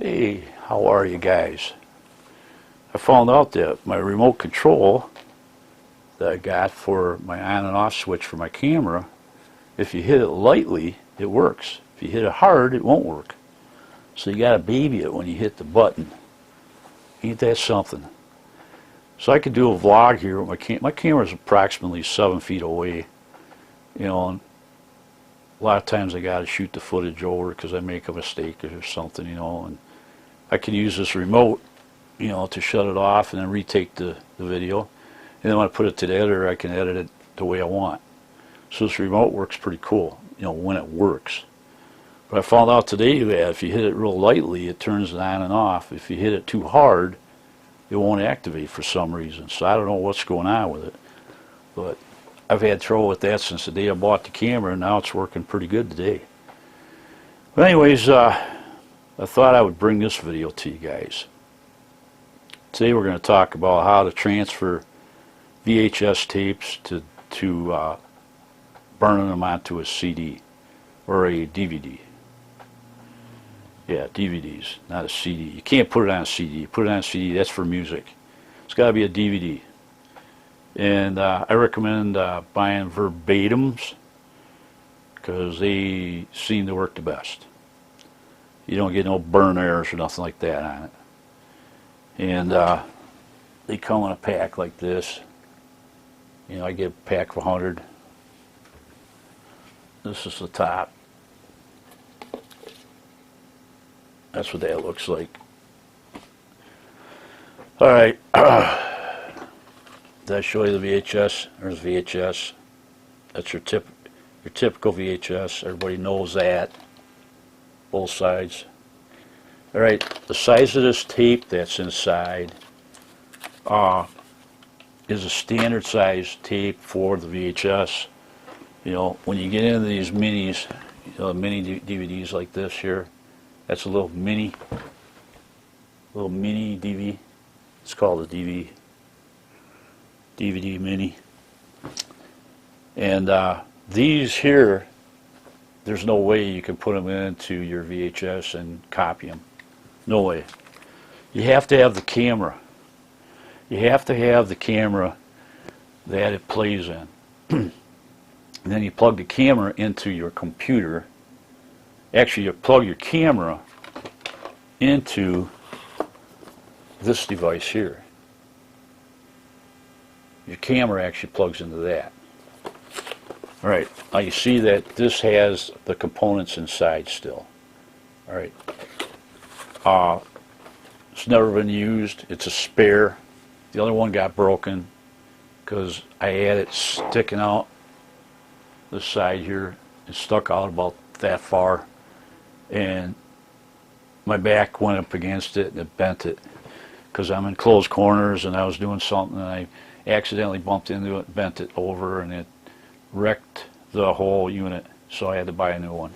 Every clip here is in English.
Hey, how are you guys? I found out that my remote control that I got for my on and off switch for my camera, if you hit it lightly, it works. If you hit it hard, it won't work. So you gotta baby it when you hit the button. Ain't that something? So I could do a vlog here with my camera's approximately 7 feet away, and a lot of times I gotta shoot the footage over because I make a mistake or something, and I can use this remote, to shut it off and then retake the video. And then when I put it to the editor, I can edit it the way I want. So this remote works pretty cool, when it works. But I found out today that if you hit it real lightly, it turns it on and off. If you hit it too hard, it won't activate for some reason. So I don't know what's going on with it. But I've had trouble with that since the day I bought the camera, and now it's working pretty good today. But anyways, I thought I would bring this video to you guys. Today we're going to talk about how to transfer VHS tapes to burning them onto a CD or a DVD. Yeah, DVDs, not a CD. You can't put it on a CD. You put it on a CD, that's for music. It's got to be a DVD. And I recommend buying verbatims because they seem to work the best. You don't get no burn errors or nothing like that on it. And they come in a pack like this. I get a pack of 100. This is the top. That's what that looks like. Alright. Did I show you the VHS? There's VHS. That's your typical VHS. Everybody knows that. Both sides. Alright, the size of this tape that's inside is a standard size tape for the VHS. When you get into these minis, mini DVDs like this here, that's a little mini DV. It's called a DVD mini. And these here, there's no way you can put them into your VHS and copy them. No way. You have to have the camera. You have to have the camera that it plays in. And then you plug the camera into your computer. Actually, you plug your camera into this device here. Your camera actually plugs into that. Alright, now you see that this has the components inside still. Alright. It's never been used. It's a spare. The other one got broken because I had it sticking out this side here. It stuck out about that far, and my back went up against it and it bent it because I'm in closed corners and I was doing something and I accidentally bumped into it, bent it over, and it wrecked the whole unit. So I had to buy a new one,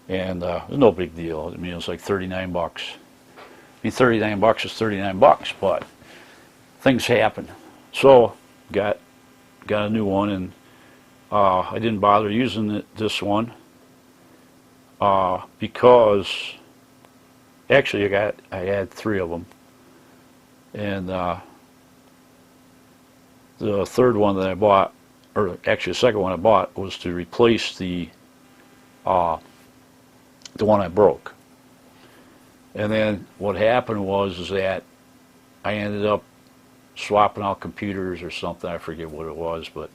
and it was no big deal. I mean, it was like 39 bucks. I mean, 39 bucks is 39 bucks, but things happen. So got a new one, and I didn't bother using this one because actually I had 3 of them, and the third one that I bought, or actually the second one I bought, was to replace the one I broke. And then what happened was that I ended up swapping out computers or something. I forget what it was, but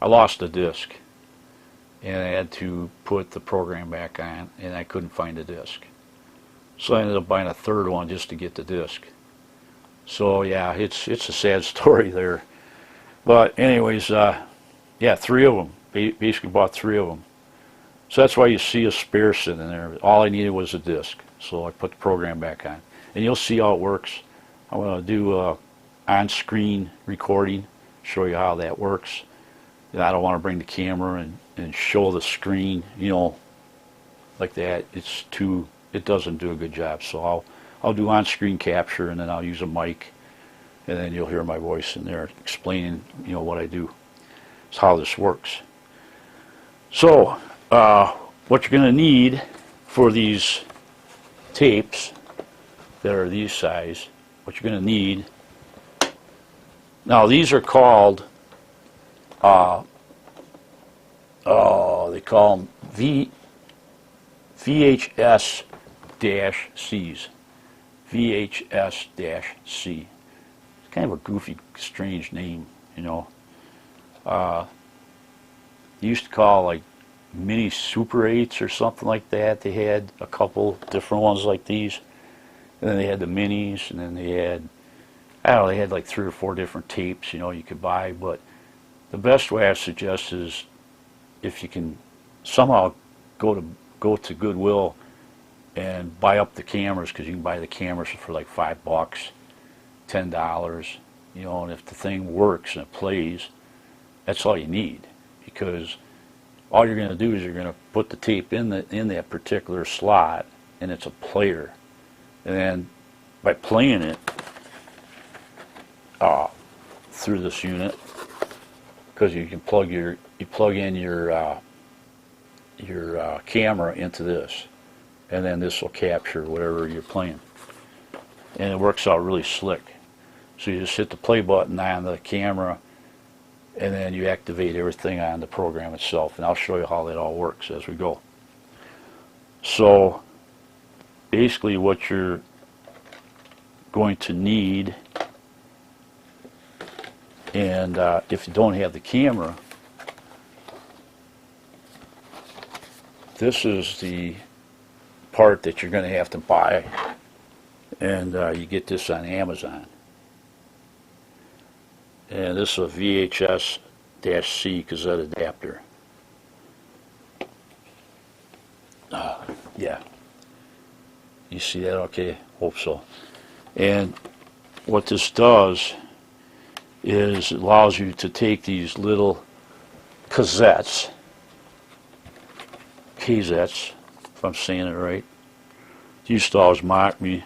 I lost the disc, and I had to put the program back on, and I couldn't find the disc. So I ended up buying a third one just to get the disc. So yeah, it's a sad story there. But anyways, yeah, 3 of them. Basically bought 3 of them. So that's why you see a spare sitting in there. All I needed was a disc. So I put the program back on. And you'll see how it works. I'm going to do on-screen recording, show you how that works. And I don't want to bring the camera and show the screen, like that. It doesn't do a good job. So I'll do on-screen capture, and then I'll use a mic, and then you'll hear my voice in there explaining, what I do. It's how this works. So what you're going to need for these tapes that are these size, what you're going to need. Now these are called, they call them VHS-Cs. VHS-C. It's kind of a goofy, strange name, you know. They used to call like mini Super 8s or something like that. They had a couple different ones like these. And then they had the minis, and then they had, I don't know, they had like 3 or 4 different tapes, you know, you could buy. But the best way I suggest is if you can somehow go to Goodwill and buy up the cameras, because you can buy the cameras for like $5, $10, you know, and if the thing works and it plays, that's all you need, because all you're going to do is you're going to put the tape in that particular slot, and it's a player. And then by playing it through this unit, because you can plug in your camera into this, and then this will capture whatever you're playing, and it works out really slick. So you just hit the play button on the camera, and then you activate everything on the program itself, and I'll show you how that all works as we go. So basically what you're going to need, and if you don't have the camera, this is the part that you're going to have to buy, and you get this on Amazon. And this is a VHS-C cassette adapter. Yeah. You see that? Okay, hope so. And what this does is it allows you to take these little cassettes, if I'm saying it right. They used to always mock me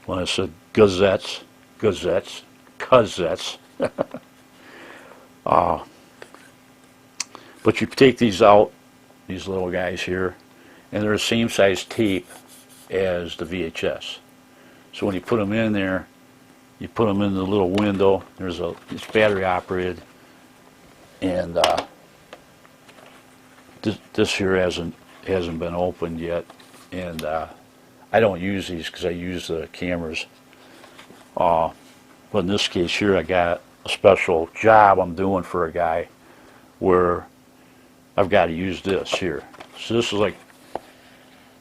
when I said cassettes. But you take these out, these little guys here, and they're the same size tape as the VHS. So when you put them in there, you put them in the little window. It's battery operated, and this here hasn't been opened yet, and I don't use these because I use the cameras. But in this case here, I got a special job I'm doing for a guy where I've got to use this here. So this is like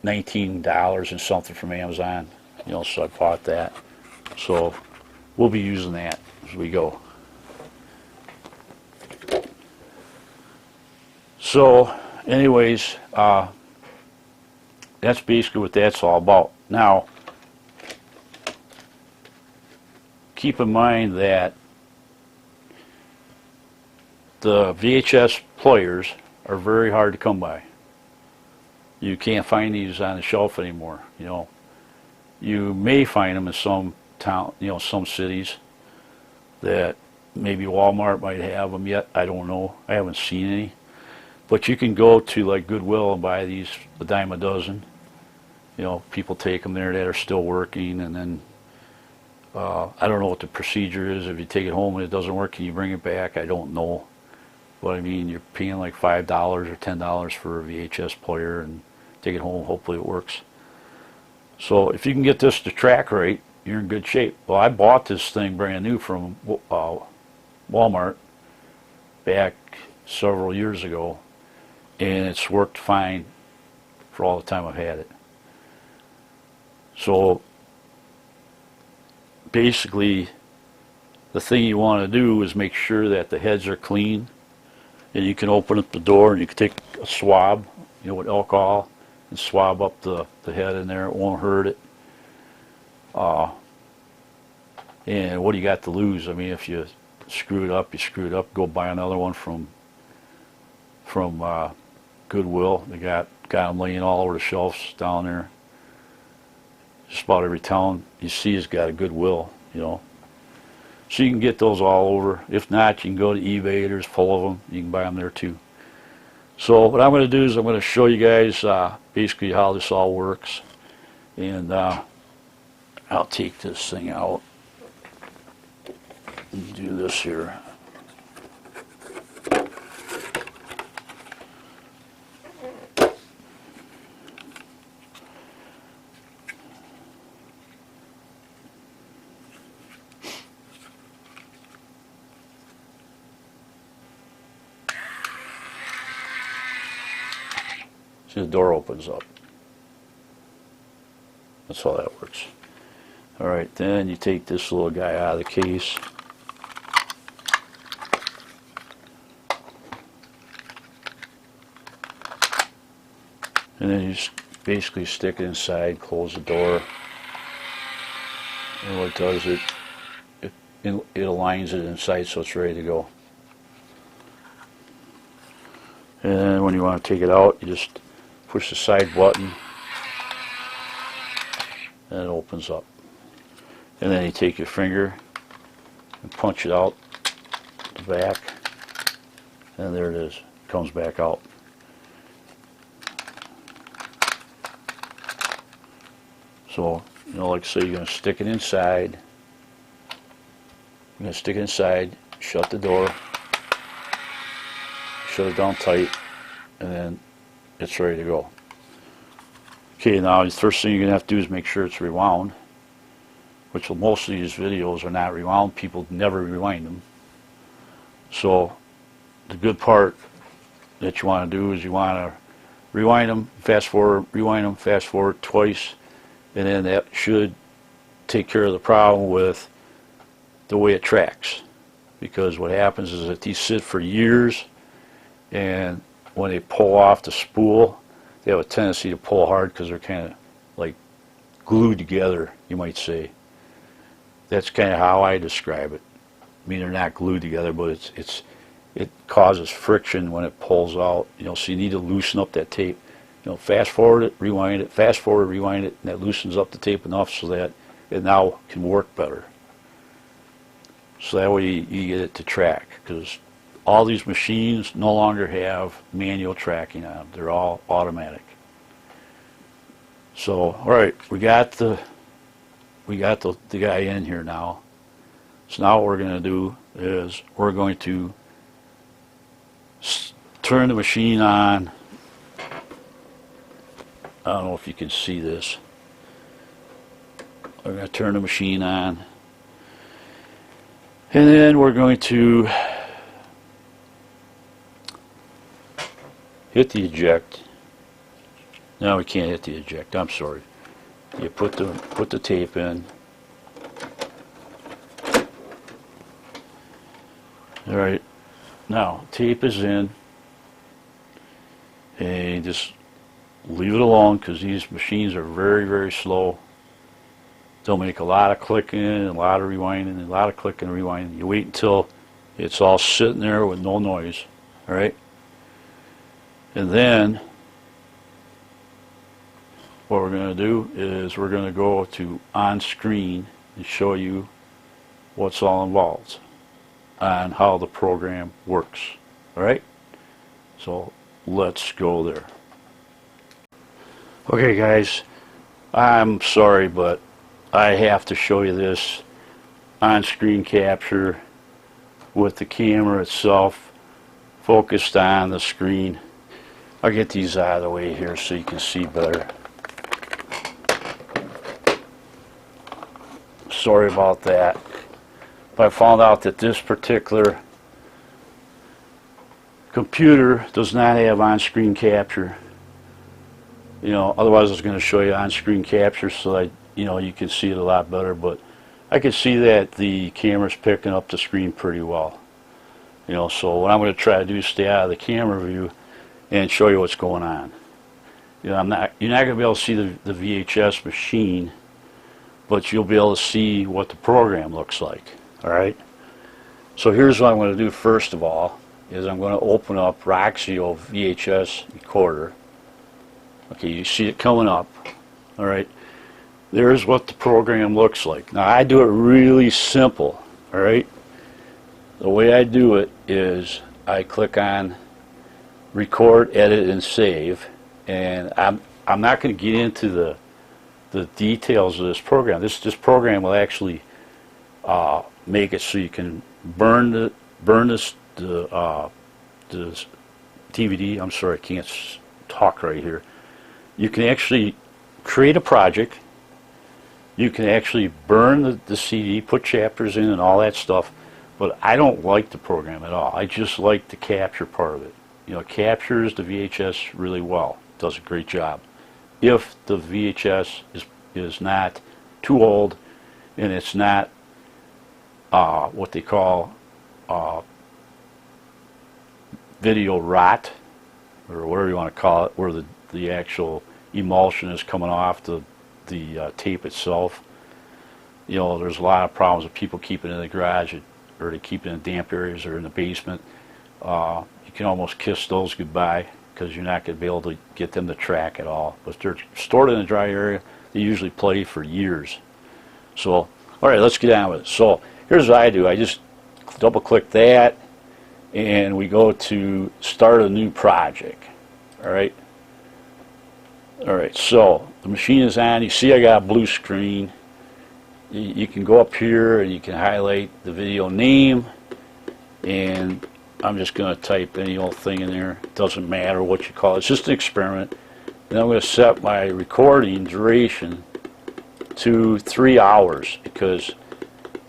$19 and something from Amazon, you know, so I bought that. So we'll be using that as we go. So anyways, that's basically what that's all about. Now, keep in mind that the VHS players are very hard to come by. You can't find these on the shelf anymore, you know. You may find them in some town, you know, some cities that maybe Walmart might have them yet. I don't know. I haven't seen any. But you can go to like Goodwill and buy these a dime a dozen. You know, people take them there that are still working, and then I don't know what the procedure is. If you take it home and it doesn't work, can you bring it back? I don't know. But I mean, you're paying like $5 or $10 for a VHS player, and take it home, hopefully it works. So if you can get this to track right, you're in good shape. Well, I bought this thing brand new from Walmart back several years ago, and it's worked fine for all the time I've had it. So basically, the thing you want to do is make sure that the heads are clean, and you can open up the door and you can take a swab, you know, with alcohol, and swab up the head in there. It won't hurt it. And what do you got to lose? I mean, if you screw it up, you screw it up. Go buy another one from Goodwill. They got them laying all over the shelves down there. Just about every town you see has got a Goodwill, you know. So you can get those all over. If not, you can go to eBay. There's full of them. You can buy them there too. So what I'm going to do is I'm going to show you guys basically how this all works. And I'll take this thing out and do this here. See, the door opens up. That's how that works. Alright, then you take this little guy out of the case. And then you just basically stick it inside, close the door. And what it does, it aligns it inside so it's ready to go. And then when you want to take it out, you just push the side button and it opens up. And then you take your finger and punch it out the back, and there it is. It comes back out. So, you know, like say you're going to stick it inside. You're going to stick it inside, shut the door, shut it down tight, and then it's ready to go. Okay, now the first thing you're going to have to do is make sure it's rewound, which most of these videos are not rewound. People never rewind them. So the good part that you want to do is you want to rewind them, fast forward, rewind them, fast forward twice, and then that should take care of the problem with the way it tracks. Because what happens is that these sit for years, and when they pull off the spool, they have a tendency to pull hard because they're kind of like glued together, you might say. That's kind of how I describe it. I mean, they're not glued together, but it causes friction when it pulls out. You know, so you need to loosen up that tape. You know, fast forward it, rewind it, fast forward, rewind it, and that loosens up the tape enough so that it now can work better. So that way you get it to track, because all these machines no longer have manual tracking on them. They're all automatic. So, all right, we got the guy in here now. So now what we're going to do is we're going to turn the machine on. I don't know if you can see this. We're going to turn the machine on. And then we're going to hit the eject. No, we can't hit the eject. I'm sorry. You put the tape in. All right. Now tape is in, and just leave it alone because these machines are very, very slow. They'll make a lot of clicking, and a lot of rewinding, and a lot of clicking and rewinding. You wait until it's all sitting there with no noise. All right. And then what we're going to do is we're going to go to on screen and show you what's all involved and how the program works. All right? So let's go there. Okay, guys, I'm sorry, but I have to show you this on-screen capture with the camera itself focused on the screen. I'll get these out of the way here so you can see better. Sorry about that. But I found out that this particular computer does not have on-screen capture. You know, otherwise I was going to show you on-screen capture so that you can see it a lot better. But I can see that the camera's picking up the screen pretty well. You know, so what I'm going to try to do is stay out of the camera view and show you what's going on. You know, you're not going to be able to see the VHS machine, but you'll be able to see what the program looks like. All right. So here's what I'm going to do first of all is I'm going to open up Roxio VHS recorder. Okay, you see it coming up. All right. There's what the program looks like. Now I do it really simple. All right. The way I do it is I click on record, edit, and save, and I'm not going to get into the details of this program. This program will actually make it so you can burn the DVD. I'm sorry, I can't talk right here. You can actually create a project. You can actually burn the CD, put chapters in and all that stuff, but I don't like the program at all. I just like the capture part of it. You know, it captures the VHS really well. It does a great job. If the VHS is not too old and it's not what they call video rot, or whatever you want to call it, where the actual emulsion is coming off the tape itself. You know, there's a lot of problems with people keeping it in the garage, or they keep it in damp areas or in the basement. You can almost kiss those goodbye, because you're not going to be able to get them to track at all. But if they're stored in a dry area, they usually play for years. So, all right, let's get on with it. So here's what I do. I just double click that, and we go to start a new project. All right. All right, so the machine is on. You see I got a blue screen. You can go up here and you can highlight the video name, and I'm just going to type any old thing in there. It doesn't matter what you call it. It's just an experiment. Then I'm going to set my recording duration to 3 hours, because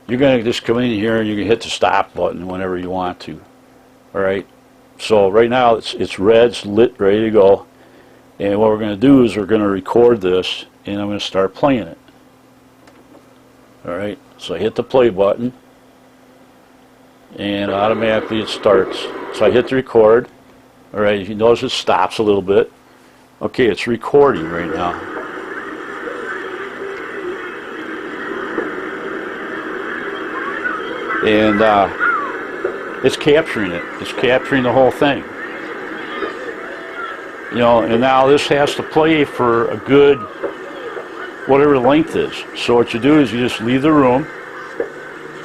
you're going to just come in here and you can hit the stop button whenever you want to. All right. So right now it's red, it's lit, ready to go. And what we're going to do is we're going to record this, and I'm going to start playing it. All right. So I hit the play button, and automatically it starts. So I hit the record. All right. You notice it stops a little bit. Okay, it's recording right now. And it's capturing it. It's capturing the whole thing. You know, and now this has to play for a good, whatever the length is. So what you do is you just leave the room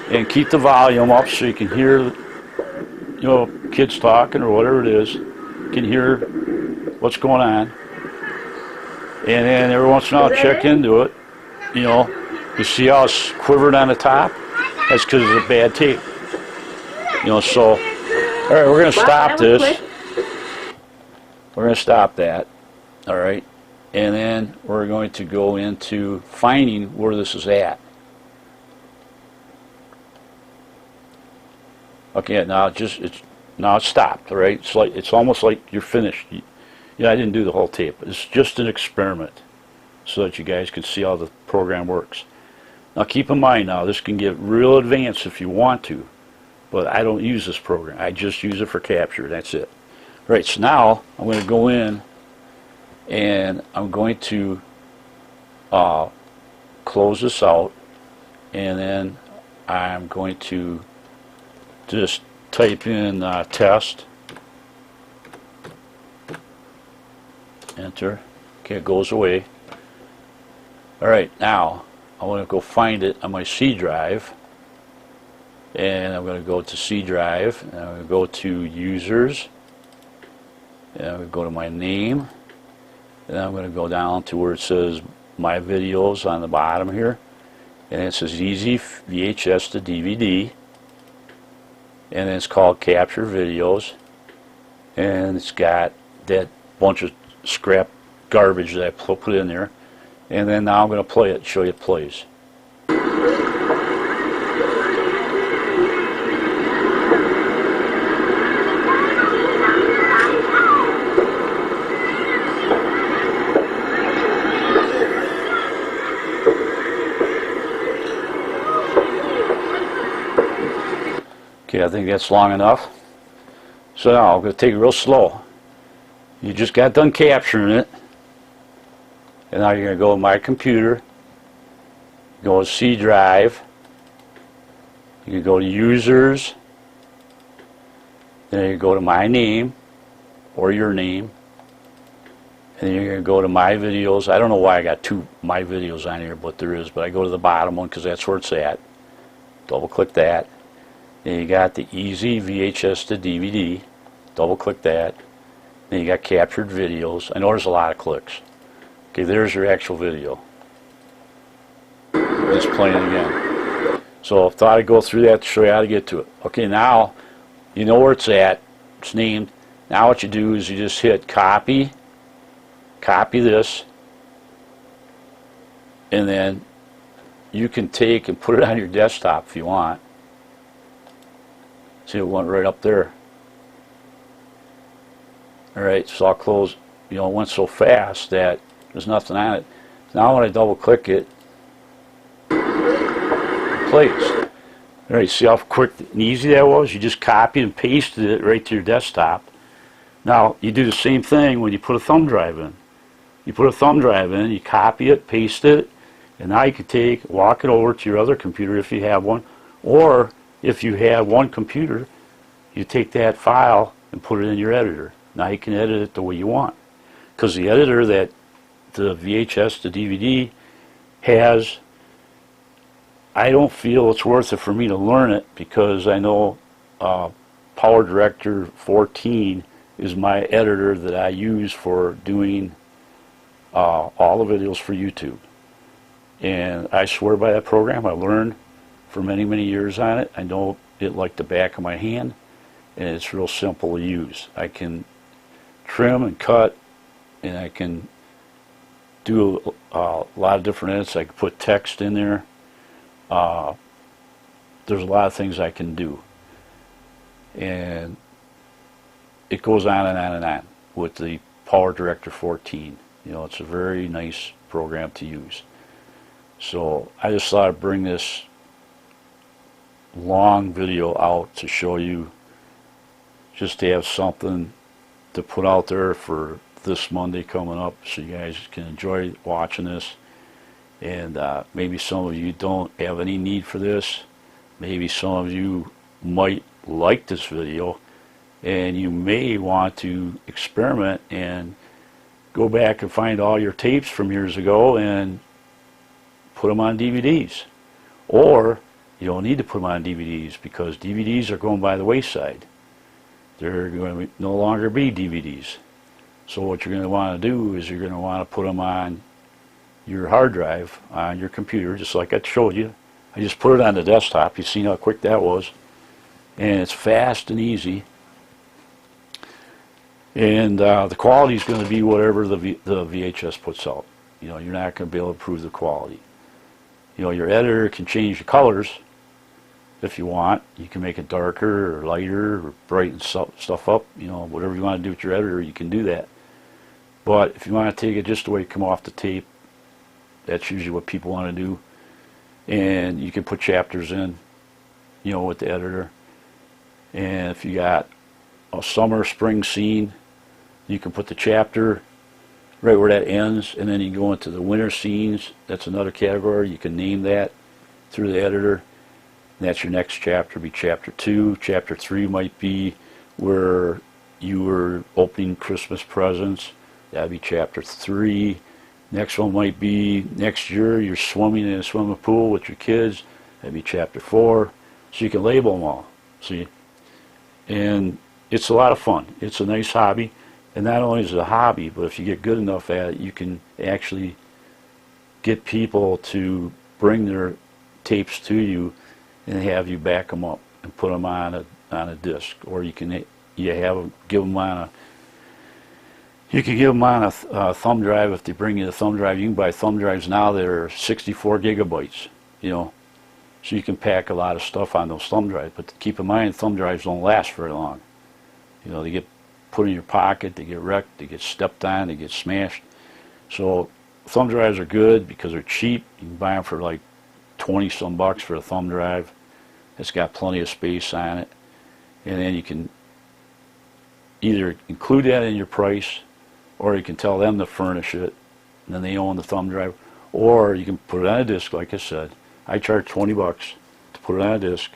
and keep the volume up so you can hear, you know, kids talking or whatever it is. You can hear what's going on. And then every once in a while check into it. You know, you see how it's quivered on the top? That's because it's a bad tape. You know, so, all right, we're going to stop this. We're going to stop that, all right, and then we're going to go into finding where this is at. Okay, now it's stopped, all right. It's almost like you're finished. Yeah, I didn't do the whole tape. It's just an experiment, so that you guys can see how the program works. Now, keep in mind, now this can get real advanced if you want to, but I don't use this program. I just use it for capture. That's it. Right, so now I'm going to go in and I'm going to close this out, and then I'm going to just type in test, enter. Okay, it goes away. Alright, now I want to go find it on my C drive, and I'm going to go to C drive, and I'm going to go to users. And I'm going to go to my name, and I'm going to go down to where it says my videos on the bottom here, and it says easy VHS to DVD, and it's called capture videos, and it's got that bunch of scrap garbage that I put in there, and then now I'm going to play it, show you it plays. Okay, I think that's long enough. So now I'm going to take it real slow. You just got done capturing it. And now you're going to go to my computer, go to C drive, you can go to users, then you go to my name or your name, and then you're going to go to my videos. I don't know why I got two my videos on here, but there is, but I go to the bottom one because that's where it's at. Double click that. Then you got the easy VHS to DVD. Double click that. Then you got captured videos. I know there's a lot of clicks. Okay, there's your actual video. It's playing again. So I thought I'd go through that to show you how to get to it. Okay, now you know where it's at. It's named. Now what you do is you just hit copy, copy this, and then you can take and put it on your desktop if you want. See, it went right up there. Alright, so I'll close. You know, it went so fast that there's nothing on it. Now when I double click it, it plays. Alright, see how quick and easy that was? You just copied and pasted it right to your desktop. Now, you do the same thing when you put a thumb drive in. You put a thumb drive in, you copy it, paste it, and now you can walk it over to your other computer if you have one, or if you have one computer, you take that file and put it in your editor. Now you can edit it the way you want. Because the editor that the VHS to DVD has, I don't feel it's worth it for me to learn it, because I know Power Director 14 is my editor that I use for doing all the videos for YouTube. And I swear by that program. I learned for many, many years on it. I know it like the back of my hand, and it's real simple to use. I can trim and cut, and I can do a lot of different edits. I can put text in there. There's a lot of things I can do, and it goes on and on and on with the Power Director 14. You know, it's a very nice program to use. So I just thought I'd bring this long video out to show you, just to have something to put out there for this Monday coming up, so you guys can enjoy watching this. And maybe some of you don't have any need for this. Maybe some of you might like this video, and you may want to experiment and go back and find all your tapes from years ago and put them on DVDs. Or you don't need to put them on DVDs, because DVDs are going by the wayside. They're going to no longer be DVDs. So what you're going to want to do is you're going to want to put them on your hard drive on your computer, just like I showed you. I just put it on the desktop. You see how quick that was. And it's fast and easy. And the quality is going to be whatever the VHS puts out. You know, you're not going to be able to improve the quality. You know, your editor can change the colors if you want. You can make it darker or lighter or brighten stuff up. You know, whatever you want to do with your editor, you can do that. But if you want to take it just the way it come off the tape, that's usually what people want to do. And you can put chapters in, you know, with the editor. And if you got a summer, spring scene, you can put the chapter right where that ends, and then you go into the winter scenes. That's another category. You can name that through the editor. And that's your next chapter, be chapter 2. Chapter 3 might be where you were opening Christmas presents. That'd be chapter 3. Next one might be next year you're swimming in a swimming pool with your kids. That'd be chapter 4. So you can label them all. See? And it's a lot of fun. It's a nice hobby. And not only is it a hobby, but if you get good enough at it, you can actually get people to bring their tapes to you and have you back them up and put them on a disc. Or you can give them on a thumb drive. If they bring you the thumb drive, you can buy thumb drives now that are 64 gigabytes. You know, so you can pack a lot of stuff on those thumb drives. But keep in mind, thumb drives don't last very long. You know, they get put in your pocket, they get wrecked, they get stepped on, they get smashed. So thumb drives are good because they're cheap. You can buy them for like 20 some bucks for a thumb drive. It's got plenty of space on it. And then you can either include that in your price, or you can tell them to furnish it, and then they own the thumb drive. Or you can put it on a disc, like I said. I charge 20 bucks to put it on a disc,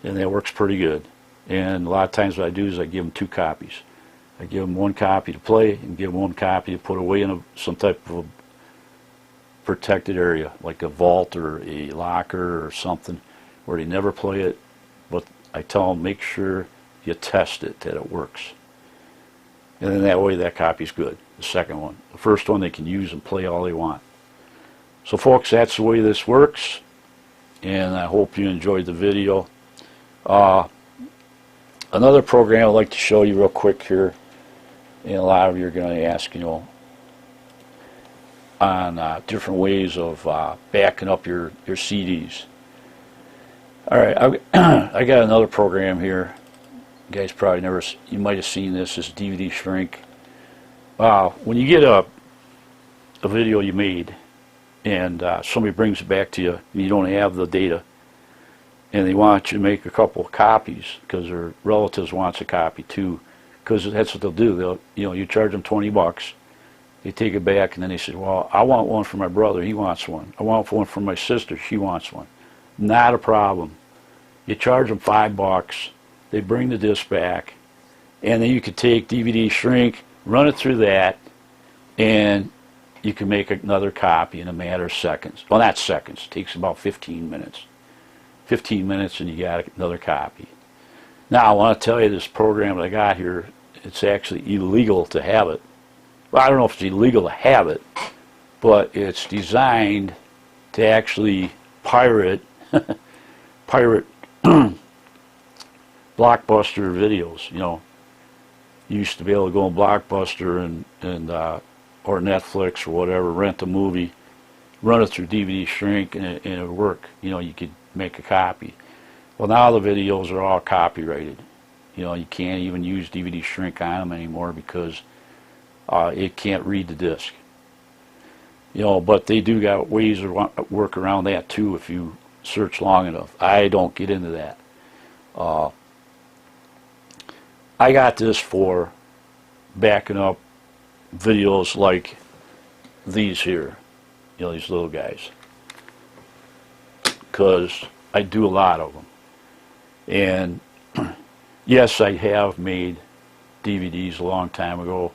and that works pretty good. And a lot of times what I do is I give them 2 copies. I give them 1 copy to play and give them 1 copy to put away in some type of a protected area, like a vault or a locker or something, where they never play it. But I tell them, make sure you test it, that it works. And then that way that copy's good, the second one. The first one they can use and play all they want. So folks, that's the way this works, and I hope you enjoyed the video. Another program I'd like to show you real quick here, and a lot of you are going to ask, on different ways of backing up your CDs. Alright, I got another program here. You guys probably you might have seen this DVD shrink. When you get a video you made and somebody brings it back to you and you don't have the data and they want you to make a couple of copies because their relatives wants a copy too, because that's what they'll do. You charge them $20, they take it back, and then they say, well, I want one for my brother, he wants one. I want one for my sister, she wants one. Not a problem. You charge them $5, they bring the disc back, and then you could take DVD shrink, run it through that, and you can make another copy in a matter of seconds. Well, not seconds, it takes about 15 minutes. 15 minutes and you got another copy. Now I want to tell you, this program that I got here, it's actually illegal to have it. Well, I don't know if it's illegal to have it, but it's designed to actually pirate Blockbuster videos. You used to be able to go on Blockbuster and or Netflix or whatever, rent a movie, run it through DVD shrink, and it would work. You could make a copy. Well, now the videos are all copyrighted. You can't even use DVD shrink on them anymore because it can't read the disc. But they do got ways to work around that too if you search long enough. I don't get into that. I got this for backing up videos like these here, these little guys, because I do a lot of them. And yes, I have made DVDs a long time ago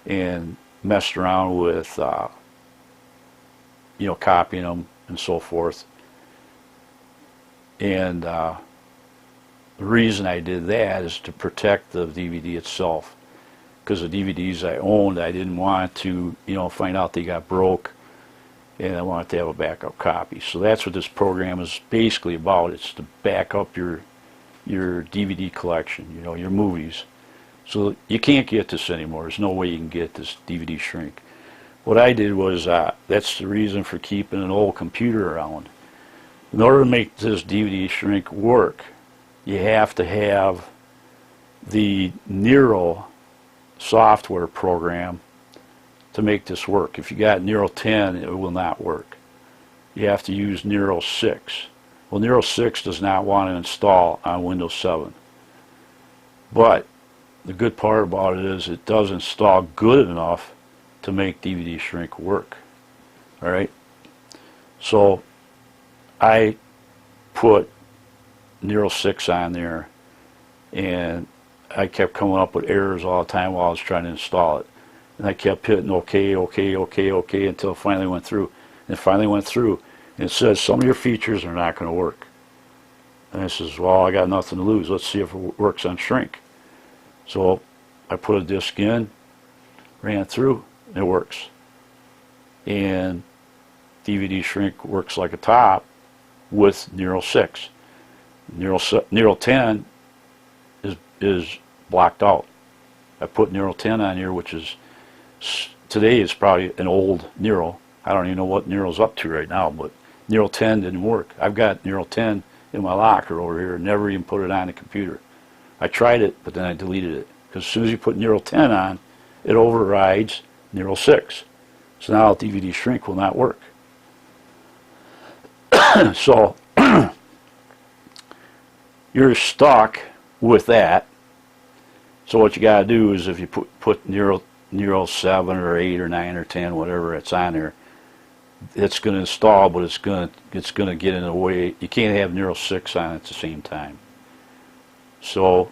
and messed around with copying them and so forth. And the reason I did that is to protect the DVD itself, because the DVDs I owned, I didn't want to find out they got broke, and I wanted to have a backup copy. So that's what this program is basically about. It's to back up your DVD collection, your movies. So you can't get this anymore. There's no way you can get this DVD shrink. What I did was, that's the reason for keeping an old computer around. In order to make this DVD shrink work, you have to have the Nero software program to make this work. If you got Nero 10, it will not work. You have to use Nero 6. Well, Nero 6 does not want to install on Windows 7. But the good part about it is it does install good enough to make DVD shrink work. Alright? So I put Nero 6 on there, and I kept coming up with errors all the time while I was trying to install it. And I kept hitting OK, OK, OK, OK until it finally went through. And it finally went through, and it says some of your features are not going to work. And I says, well, I got nothing to lose. Let's see if it works on shrink. So I put a disc in, ran it through, and it works. And DVD shrink works like a top with Nero 6. Nero 10 is blocked out. I put Nero 10 on here, which is today is probably an old Nero. I don't even know what Nero's up to right now, but Nero 10 didn't work. I've got Nero 10 in my locker over here, never even put it on the computer. I tried it, but then I deleted it, because as soon as you put Nero 10 on, it overrides Nero 6. So now DVD shrink will not work. So you're stuck with that. So what you got to do is, if you put Nero 7 or 8 or 9 or 10, whatever it's on there, it's going to install, but it's going to get in the way. You can't have Nero 6 on at the same time. So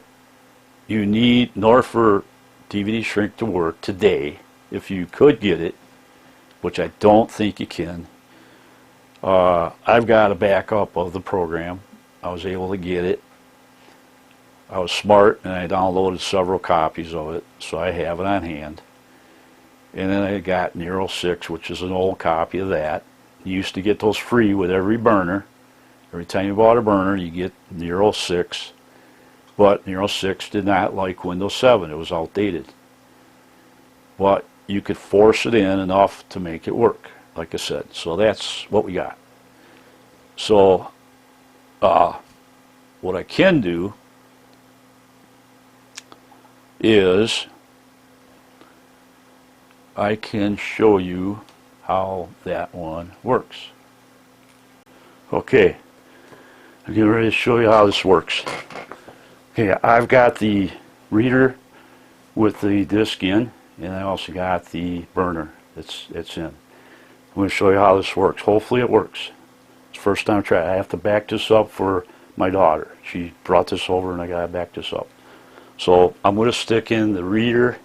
you need, in order for DVD shrink to work today, if you could get it, which I don't think you can, I've got a backup of the program. I was able to get it. I was smart, and I downloaded several copies of it, so I have it on hand. And then I got Nero 6, which is an old copy of that. You used to get those free with every burner. Every time you bought a burner, you get Nero 6. But Nero 6 did not like Windows 7. It was outdated. But you could force it in enough to make it work, like I said. So that's what we got. So what I can do is I can show you how that one works. Okay, I'm getting ready to show you how this works. Okay, I've got the reader with the disc in, and I also got the burner that's in. I'm going to show you how this works. Hopefully it works. It's the first time trying. I have to back this up for my daughter. She brought this over and I got to back this up. So I'm going to stick in the reader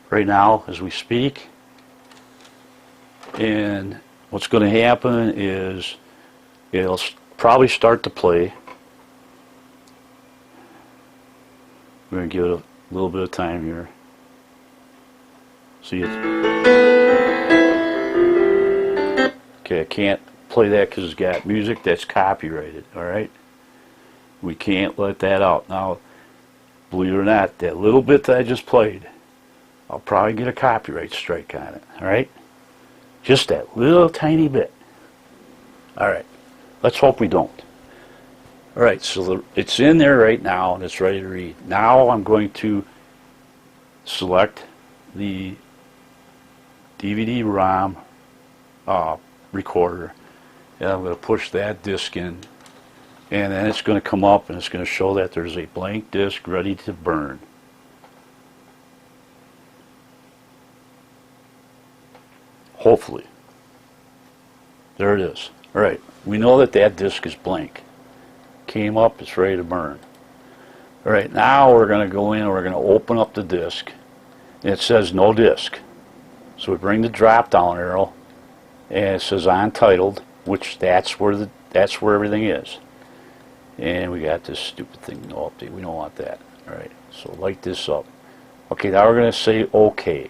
right now as we speak. And what's going to happen is it'll probably start to play. We're going to give it a little bit of time here. See it? Okay, I can't play that because it's got music that's copyrighted, alright? We can't let that out. Now, believe it or not, that little bit that I just played, I'll probably get a copyright strike on it, alright? Just that little tiny bit. Alright, let's hope we don't. Alright, so it's in there right now and it's ready to read. Now I'm going to select the DVD-ROM recorder, and I'm going to push that disc in, and then it's going to come up and it's going to show that there's a blank disc ready to burn. Hopefully. There it is. Alright, we know that that disc is blank. Came up, it's ready to burn. Alright, now we're going to go in and we're going to open up the disc, and it says no disc. So we bring the drop down arrow, and it says untitled, which that's where everything is. And we got this stupid thing, no update. We don't want that. Alright, so light this up. Okay, now we're going to say OK.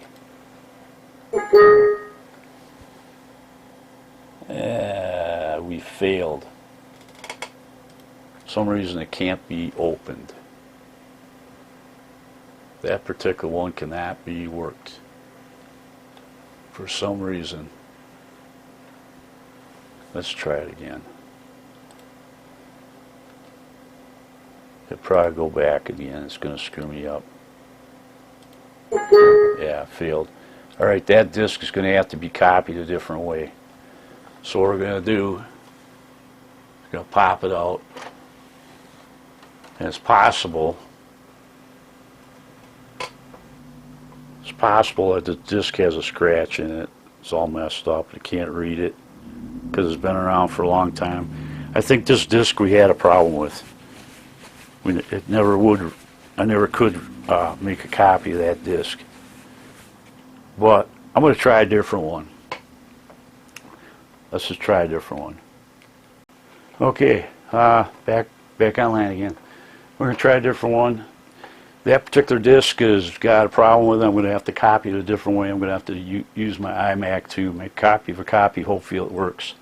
We failed. For some reason it can't be opened. That particular one cannot be worked. For some reason. Let's try it again. It'll probably go back again. It's going to screw me up. Yeah, it failed. Alright, that disc is going to have to be copied a different way. So what we're going to do, we're going to pop it out. And it's possible that the disc has a scratch in it. It's all messed up. You can't read it because it's been around for a long time. I think this disc we had a problem with. It never would. I never could make a copy of that disc. But I'm going to try a different one. Let's just try a different one. Okay, back online again. We're going to try a different one. That particular disc has got a problem with it. I'm going to have to copy it a different way. I'm going to have to use my iMac to make a copy of a copy. Hopefully it works.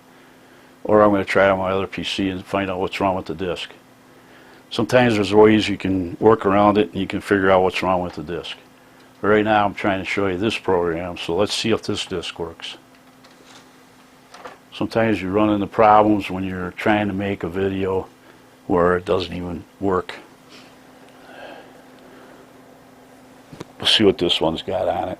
Or I'm going to try it on my other PC and find out what's wrong with the disc. Sometimes there's ways you can work around it and you can figure out what's wrong with the disc. But right now I'm trying to show you this program, so let's see if this disc works. Sometimes you run into problems when you're trying to make a video where it doesn't even work. We'll see what this one's got on it.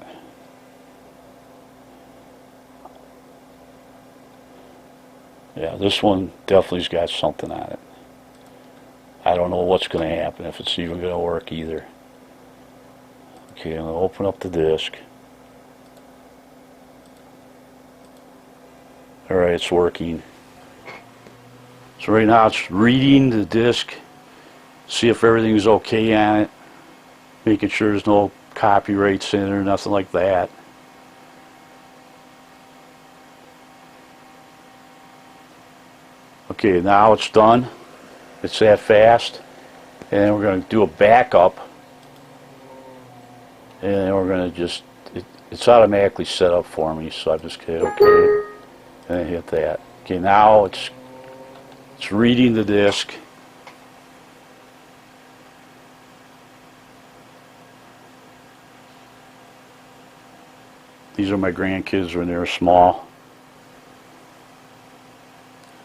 Yeah, this one definitely's got something on it. I don't know what's going to happen, if it's even going to work either. Okay, I'm going to open up the disc. Alright, it's working. So right now it's reading the disc, see if everything's okay on it, making sure there's no copyrights in it or nothing like that. Okay, now it's done. It's that fast. And then we're going to do a backup. And then we're going to just, it's automatically set up for me, so I just hit OK, and then hit that. Okay, now it's reading the disc. These are my grandkids when they were small.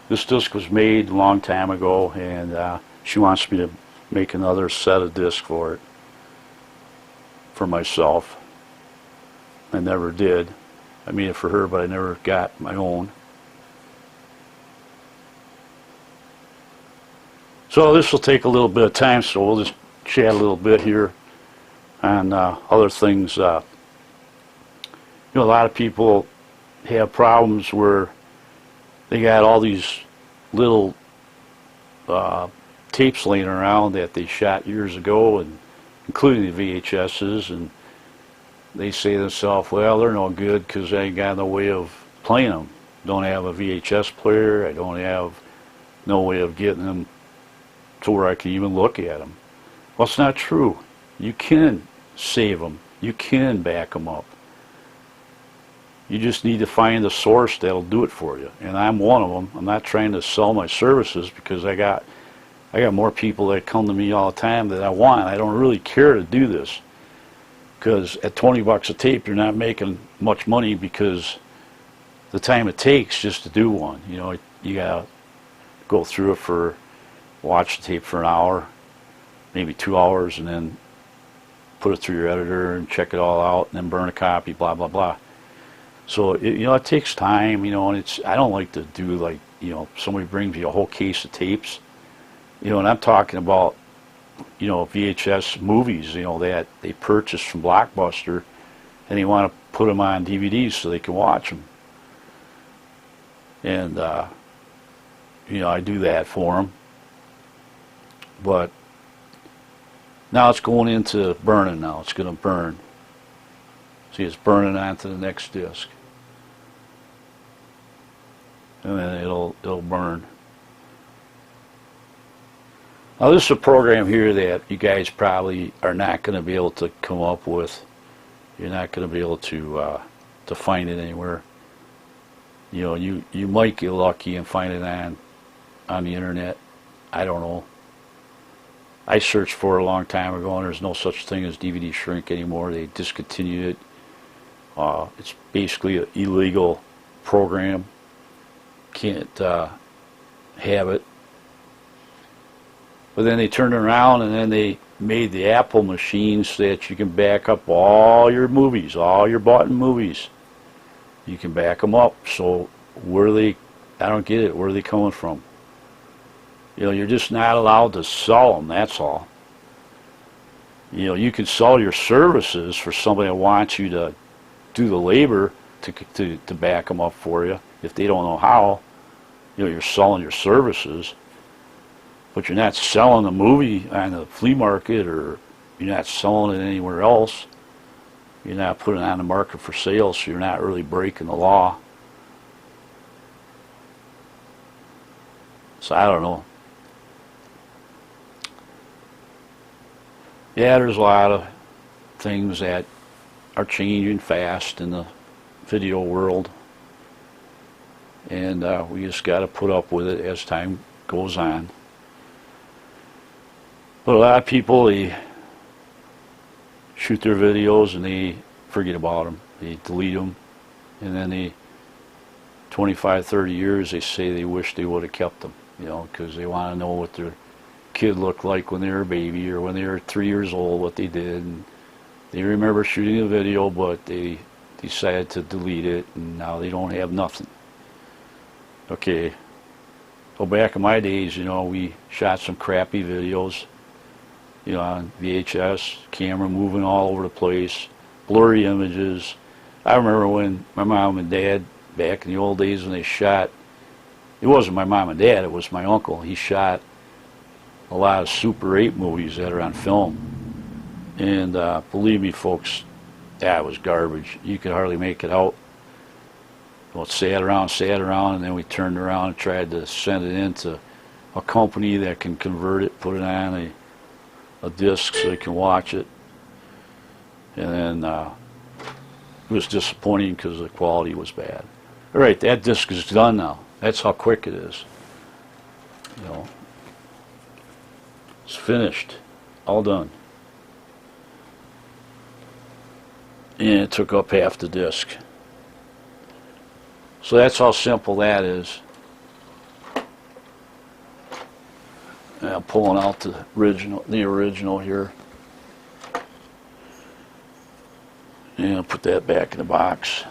This disc was made a long time ago, and she wants me to make another set of discs for it, for myself. I never did. I made it for her, but I never got my own. So this will take a little bit of time, so we'll just chat a little bit here on other things. A lot of people have problems where they got all these little tapes laying around that they shot years ago, and including the VHSs, and they say to themselves, well, they're no good because I ain't got no way of playing them. Don't have a VHS player. I don't have no way of getting them to where I can even look at them. Well, it's not true. You can save them. You can back them up. You just need to find the source that'll do it for you. And I'm one of them. I'm not trying to sell my services because I got more people that come to me all the time that I want. I don't really care to do this because at 20 bucks a tape, you're not making much money because the time it takes just to do one. You gotta go through it watch the tape for an hour, maybe 2 hours, and then put it through your editor and check it all out, and then burn a copy, blah blah blah. So it takes time, and I don't like to do like somebody brings me a whole case of tapes, and I'm talking about VHS movies that they purchase from Blockbuster, and they want to put them on DVDs so they can watch them, and I do that for them. But now it's going into burning. Now it's going to burn. See, it's burning onto the next disc, and then it'll burn. Now this is a program here that you guys probably are not going to be able to come up with. You're not going to be able to find it anywhere. You might get lucky and find it on the internet. I don't know. I searched for it a long time ago, and there's no such thing as DVD shrink anymore. They discontinued it. It's basically an illegal program. Can't have it. But then they turned around and then they made the Apple machines so that you can back up all your movies, all your bought movies. You can back them up. So I don't get it. Where are they coming from? You're just not allowed to sell them, that's all. You can sell your services for somebody that wants you to do the labor to back them up for you. If they don't know how, you're selling your services, but you're not selling the movie on the flea market, or you're not selling it anywhere else. You're not putting it on the market for sale, so you're not really breaking the law. So I don't know. Yeah, there's a lot of things that are changing fast in the video world, and we just got to put up with it as time goes on. But a lot of people, they shoot their videos and they forget about them. They delete them, and then 25, 30 years, they say they wish they would have kept them, because they want to know what their kid looked like when they were a baby, or when they were 3 years old, what they did. And they remember shooting a video, but they decided to delete it, and now they don't have nothing. Okay, well, back in my days, we shot some crappy videos, on VHS, camera moving all over the place, blurry images. I remember when my mom and dad, back in the old days when they shot, it wasn't my mom and dad, it was my uncle. He shot a lot of Super 8 movies that are on film. And believe me, folks, that was garbage. You could hardly make it out. Well, it sat around, and then we turned around and tried to send it into a company that can convert it, put it on a disc so they can watch it. And then was disappointing because the quality was bad. All right, that disc is done now. That's how quick it is. You know, it's finished, all done. And it took up half the disc. So that's how simple that is. And I'm pulling out the original here. And I'll put that back in the box.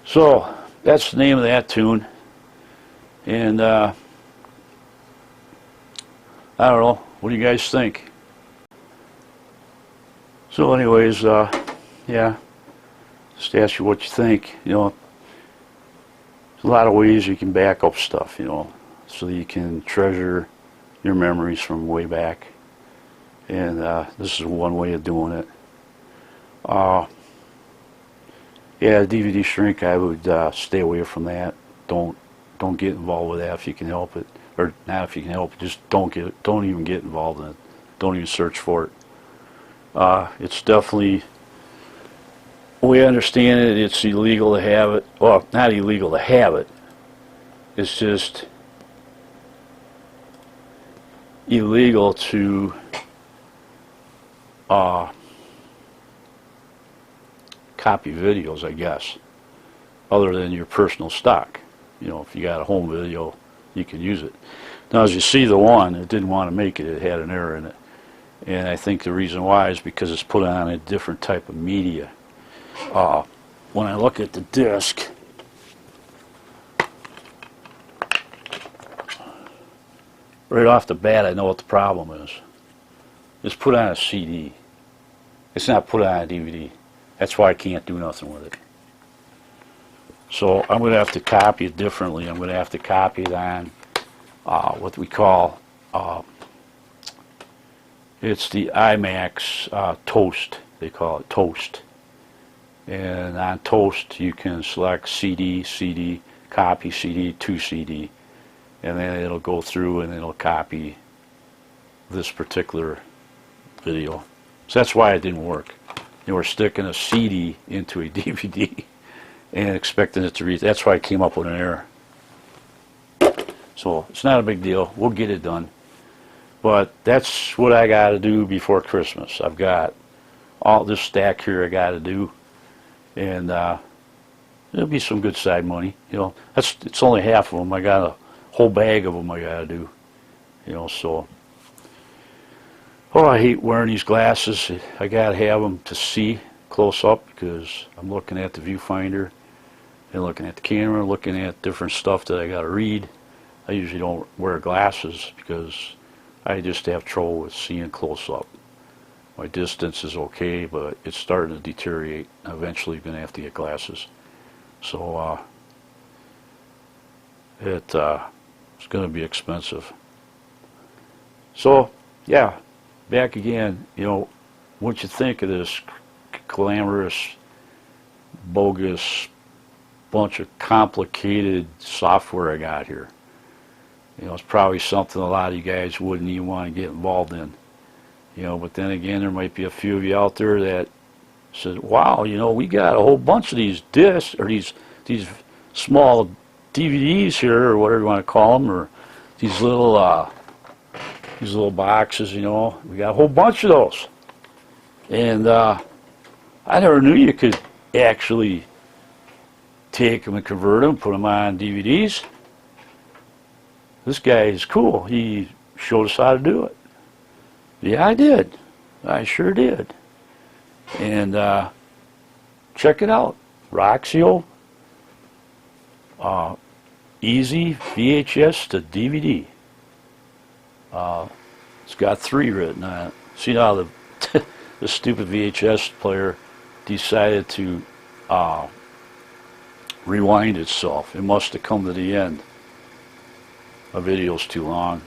So that's the name of that tune. And I don't know, what do you guys think? So anyways, yeah, just ask you what you think. You know, there's a lot of ways you can back up stuff, you know, so you can treasure your memories from way back. And this is one way of doing it. Yeah, DVD shrink, I would stay away from that. Don't get involved with that if you can help it, or not if you can help it. Just don't even get involved in it. Don't even search for it. It's definitely, the way I understand it, it's illegal to have it. Well, not illegal to have it. It's just illegal to copy videos, I guess, other than your personal stock. You know, if you got a home video, you can use it. Now, as you see, the one, it didn't want to make it. It had an error in it. And I think the reason why is because it's put on a different type of media. When I look at the disc, right off the bat, I know what the problem is. It's put on a CD. It's not put on a DVD. That's why I can't do nothing with it. So I'm going to have to copy it differently. I'm going to have to copy it on what we call, it's the IMAX Toast. They call it Toast. And on Toast you can select CD, CD, copy CD, to CD. And then it'll go through and it'll copy this particular video. So that's why it didn't work. They were sticking a CD into a DVD and expecting it to read. That's why I came up with an error. So it's not a big deal. We'll get it done. But that's what I got to do before Christmas. I've got all this stack here I got to do, and there'll be some good side money. You know, it's only half of them. I got a whole bag of them I got to do. You know, so. Oh, I hate wearing these glasses. I gotta have them to see close up because I'm looking at the viewfinder and looking at the camera, looking at different stuff that I gotta read. I usually don't wear glasses because I just have trouble with seeing close up. My distance is okay, but it's starting to deteriorate. I'm eventually gonna have to get glasses. So it's gonna be expensive. So yeah. Back again, you know, what you think of this glamorous, bogus, bunch of complicated software I got here? You know, it's probably something a lot of you guys wouldn't even want to get involved in. You know, but then again, there might be a few of you out there that said, wow, you know, we got a whole bunch of these discs, or these small DVDs here, or whatever you want to call them, or these little boxes, you know, we got a whole bunch of those. And I never knew you could actually take them and convert them, put them on DVDs. This guy is cool. He showed us how to do it. Yeah, I did. I sure did. And check it out. Roxio, easy VHS to DVD. It's got 3 written on it. See now the stupid VHS player decided to rewind itself. It must have come to the end. My video's too long.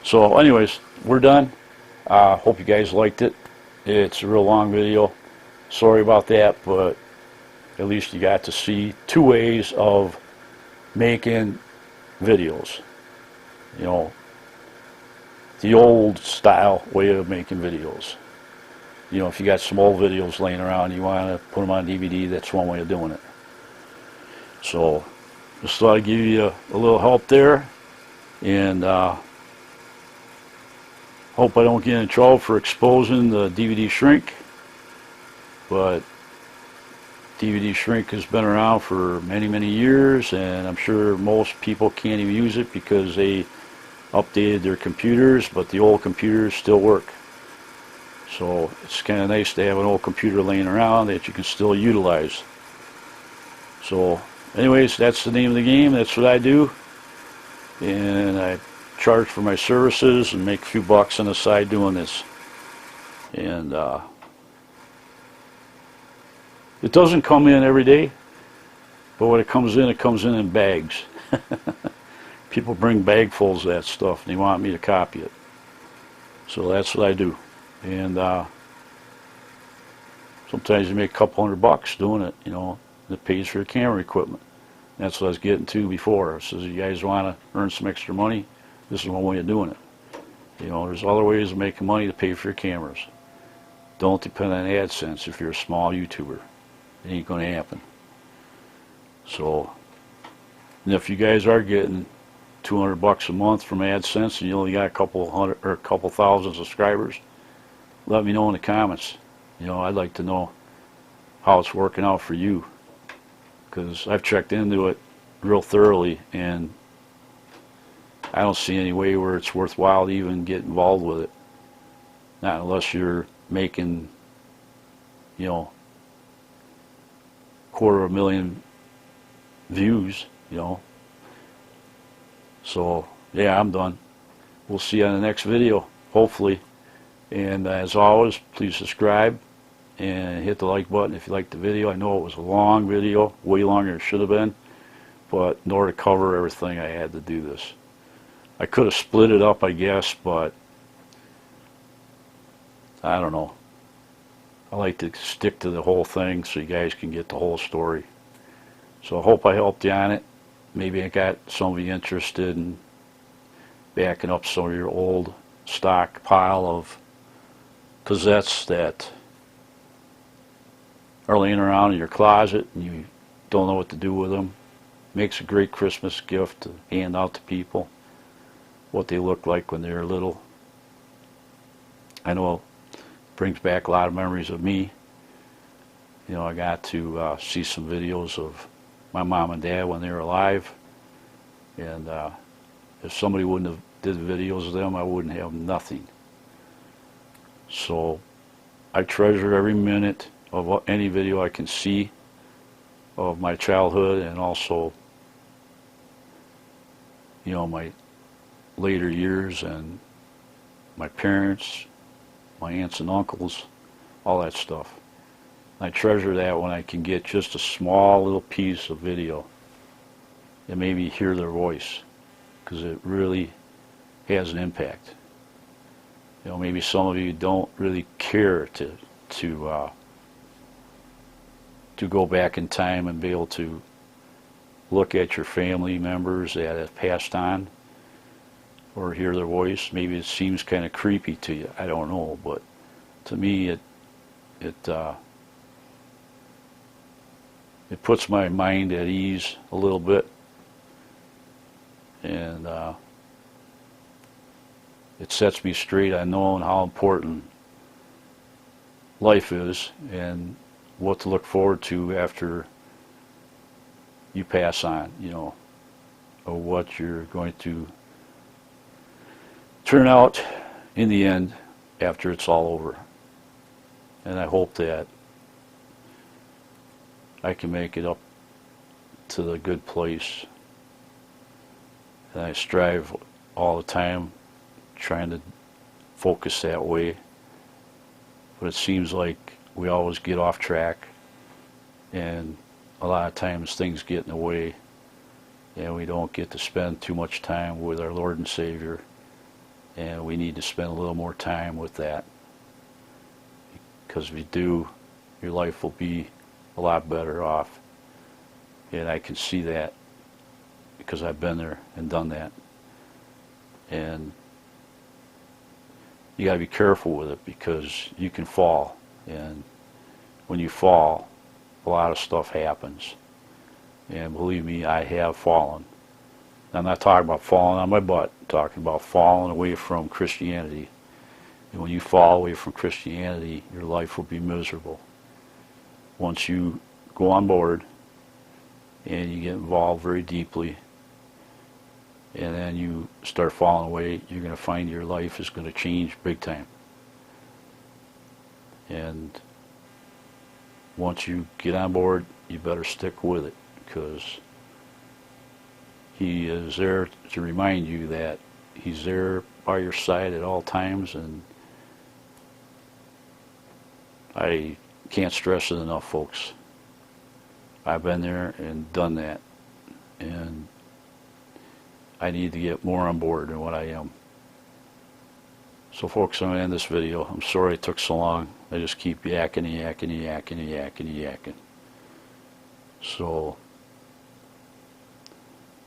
So anyways, we're done. Hope you guys liked it. It's a real long video. Sorry about that, but at least you got to see two ways of making videos. You know, the old style way of making videos. You know, if you got some old videos laying around, you want to put them on DVD, that's one way of doing it. So, just thought I'd give you a little help there, and hope I don't get in trouble for exposing the DVD shrink, but DVD shrink has been around for many, many years, and I'm sure most people can't even use it because they updated their computers, but the old computers still work. So it's kind of nice to have an old computer laying around that you can still utilize. So anyways, that's the name of the game. That's what I do, and I charge for my services and make a few bucks on the side doing this. And it doesn't come in every day, but when it comes in bags. People bring bagfuls of that stuff and they want me to copy it. So that's what I do. And sometimes you make a couple $100 doing it, you know, and it pays for your camera equipment. That's what I was getting to before. So you guys want to earn some extra money, this is one way of doing it. You know, there's other ways of making money to pay for your cameras. Don't depend on AdSense if you're a small YouTuber. It ain't going to happen. So, and if you guys are getting $200 a month from AdSense and you only got a couple hundred or a couple thousand subscribers, let me know in the comments. You know, I'd like to know how it's working out for you, because I've checked into it real thoroughly and I don't see any way where it's worthwhile to even get involved with it. Not unless you're making, you know, 250,000 views, you know. So yeah, I'm done. We'll see you on the next video, hopefully. And as always, please subscribe and hit the like button if you liked the video. I know it was a long video, way longer than it should have been, but in order to cover everything I had to do this. I could have split it up, I guess, but I don't know. I like to stick to the whole thing so you guys can get the whole story. So I hope I helped you on it. Maybe I got some of you interested in backing up some of your old stock pile of cassettes that are laying around in your closet and you don't know what to do with them. Makes a great Christmas gift to hand out to people, what they look like when they were little. I know it brings back a lot of memories of me. You know, I got to see some videos of my mom and dad when they were alive, and if somebody wouldn't have did videos of them, I wouldn't have nothing. So I treasure every minute of any video I can see of my childhood, and also, you know, my later years and my parents, my aunts and uncles, all that stuff. I treasure that when I can get just a small little piece of video and maybe hear their voice, because it really has an impact. You know, maybe some of you don't really care to go back in time and be able to look at your family members that have passed on or hear their voice. Maybe it seems kind of creepy to you, I don't know, but to me it puts my mind at ease a little bit, and it sets me straight on knowing how important life is and what to look forward to after you pass on, you know, or what you're going to turn out in the end after it's all over. And I hope that I can make it up to the good place. And I strive all the time trying to focus that way. But it seems like we always get off track, and a lot of times things get in the way and we don't get to spend too much time with our Lord and Savior, and we need to spend a little more time with that, because if you do, your life will be a lot better off. And I can see that because I've been there and done that. And you got to be careful with it because you can fall. And when you fall, a lot of stuff happens. And believe me, I have fallen. I'm not talking about falling on my butt. I'm talking about falling away from Christianity. And when you fall away from Christianity, your life will be miserable. Once you go on board and you get involved very deeply, and then you start falling away, you're going to find your life is going to change big time. And once you get on board, you better stick with it, because he is there to remind you that he's there by your side at all times. And I can't stress it enough, folks. I've been there and done that, and I need to get more on board than what I am. So folks, I'm going to end this video. I'm sorry it took so long. I just keep yakking and yakking and yakking and yakking and yakking. So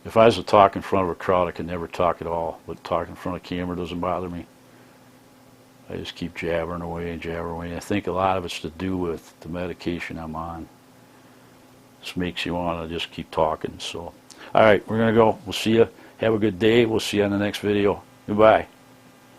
if I was to talk in front of a crowd, I could never talk at all. But talking in front of a camera doesn't bother me. I just keep jabbering away and jabbering away. I think a lot of it's to do with the medication I'm on. This makes you want to just keep talking. So, all right, we're going to go. We'll see you. Have a good day. We'll see you on the next video. Goodbye.